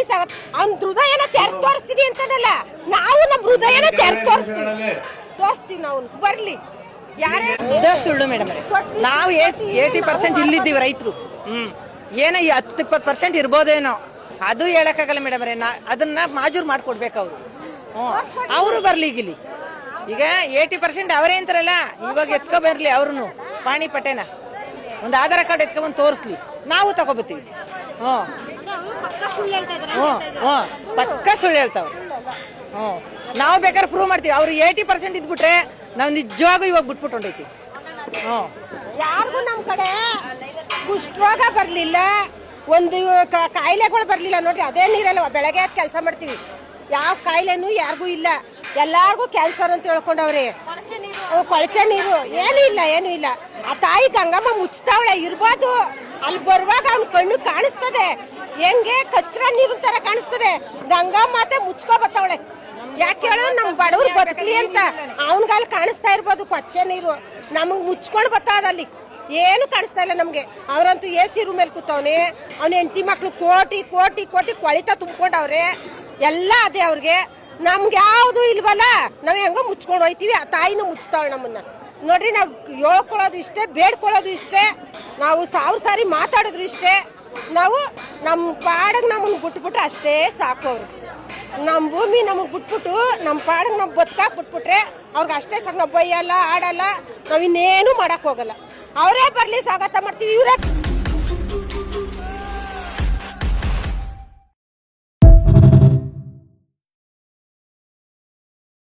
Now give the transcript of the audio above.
ಬರ್ಲಿ ಸಾಗತ್ ಅವ್ನ ಹೃದಯನ ತೆರ್ ತೋರಿಸ್ತೀನಿ ಅಂತಾನಲ್ಲ, ನಾವು ನಮ್ಮ ಹೃದಯನ ತೆರ್ ತೋರಿಸ್ತೀವಿ ನಾವು. ಬರ್ಲಿ ಯಾರೇ ಸುಳ್ಳು ಮೇಡಮ್, ನಾವು 80% ಇಲ್ಲಿದ್ದೀವಿ ರೈತರು. ಏನೋ 10-20% ಇರ್ಬೋದೇನೋ, ಅದು ಹೇಳಕ್ಕಾಗಲ್ಲ ಮೇಡಮ್. ಅದನ್ನ ಮಾಜೂರು ಮಾಡ್ಕೊಡ್ಬೇಕು ಅವರು. ಅವರು ಬರ್ಲಿಗಿಲ್ಲಿ ಈಗ 80% ಅವರೇ ಅಂತಾರಲ್ಲ, ಇವಾಗ ಎತ್ಕೊ ಬರ್ಲಿ ಅವ್ರು ಪಾಣಿ ಪಟ್ಟೆನ ಒಂದು ಆಧಾರ್ ಕಾರ್ಡ್ ಎತ್ಕೊಂಡ್ಬಂದು ತೋರಿಸ್ಲಿ, ನಾವು ತಗೋಬತ್ತೀವಿ. ಪಕ್ಕ ಸುಳ್ಳು ಹೇಳ್ತಾವ್ರೆ. ನಾವು ಬೇಕಾದ್ರೆ ಪ್ರೂವ್ ಮಾಡ್ತೀವಿ. ಅವ್ರು 80% ಇದ್ಬಿಟ್ರೆ ನಾವು ನಿಜವಾಗೂ ಇವಾಗ ಬಿಟ್ಬಿಟ್ಟು ಹೊಂಟೈತಿ. ಯಾರಿಗೂ ನಮ್ಮ ಕಡೆ ಕುಷ್ಠರೋಗ ಬರಲಿಲ್ಲ, ಒಂದು ಕಾಯಿಲೆಗಳು ಬರಲಿಲ್ಲ ನೋಡ್ರಿ. ಅದೇ ನೀರಲ್ಲ ಬೆಳಗ್ಗೆ ಅದು ಕೆಲಸ ಮಾಡ್ತೀವಿ, ಯಾವ ಕಾಯಿಲೆನೂ ಯಾರಿಗೂ ಇಲ್ಲ. ಎಲ್ಲಾರ್ಗೂ ಕ್ಯಾನ್ಸರ್ ಅಂತ ಹೇಳ್ಕೊಂಡವ್ರಿ. ಕೊಳಚೆ ನೀರು ಏನೂ ಇಲ್ಲ. ಆ ತಾಯಿ ಗಂಗಮ್ಮ ಮುಚ್ತಾವಳೆ ಇರ್ಬೋದು. ಅಲ್ಲಿ ಬರುವಾಗ ಅವ್ನ ಕಣ್ಣು ಕಾಣಿಸ್ತದೆ, ಹೆಂಗೆ ಕಚ್ಚರ ನೀರು ತರ ಕಾಣಿಸ್ತದೆ. ಗಂಗಮ್ಮತೆ ಮುಚ್ಕೊ ಬತ್ತವಳೆ. ಯಾಕೆ ಹೇಳೋ, ನಮ್ಮ ಬಡವ್ರು ಬದುಕಲಿ ಅಂತ ಅವನ್ಗಾಲ ಕಾಣಿಸ್ತಾ ಇರ್ಬೋದು ಕೊಚ್ಚೆ ನೀರು, ನಮಗೆ ಮುಚ್ಕೊಂಡು ಬತ್ತದಲ್ಲಿ ಏನು ಕಾಣಿಸ್ತಾ ಇಲ್ಲ ನಮಗೆ. ಅವ್ರಂತೂ AC ರೂಮ್ ಮೇಲೆ ಕೂತವನೆ, ಅವ್ನ ಹೆಂಡತಿ ಮಕ್ಳು ಕೋಟಿ ಕೋಟಿ ಕೋಟಿ ಕೊಳಿತ ತುಂಬ್ಕೊಂಡವ್ರೆ. ಎಲ್ಲ ಅದೇ ಅವ್ರಿಗೆ. ನಮ್ಗೆ ಯಾವುದು ಇಲ್ವಲ್ಲ, ನಾವು ಹೆಂಗೋ ಮುಚ್ಕೊಂಡು ಹೋಯ್ತೀವಿ. ಆ ತಾಯಿನೂ ಮುಚ್ತಾವಳೆ ನಮ್ಮನ್ನ ನೋಡ್ರಿ. ನಾವು ಹೇಳ್ಕೊಳ್ಳೋದು ಇಷ್ಟೇ, ಬೇಡ್ಕೊಳ್ಳೋದು ಇಷ್ಟೇ, ನಾವು 1000 ಸಾರಿ ಮಾತಾಡಿದ್ರು ಇಷ್ಟೇ. ನಾವು ನಮ್ಮ ಪಾಡಿಗೆ ನಮ್ಮನ್ನು ಬಿಟ್ಬಿಟ್ರೆ ಅಷ್ಟೇ ಸಾಕು. ಅವ್ರು ನಮ್ಮ ಭೂಮಿ ನಮಗೆ ಬಿಟ್ಬಿಟ್ಟು ನಮ್ಮ ಪಾಡಿಗೆ ನಾವು ಬದುಕಾಕ್ ಬಿಟ್ಬಿಟ್ರೆ ಅವ್ರಿಗೆ ಅಷ್ಟೇ ಸಾಕು. ನಾವು ಬೈಯಲ್ಲ, ಆಡಲ್ಲ, ನಾವು ಇನ್ನೇನು ಮಾಡಕ್ ಹೋಗಲ್ಲ. ಅವರೇ ಬರಲಿ ಸ್ವಾಗತ ಮಾಡ್ತೀವಿ. ಇವರೇ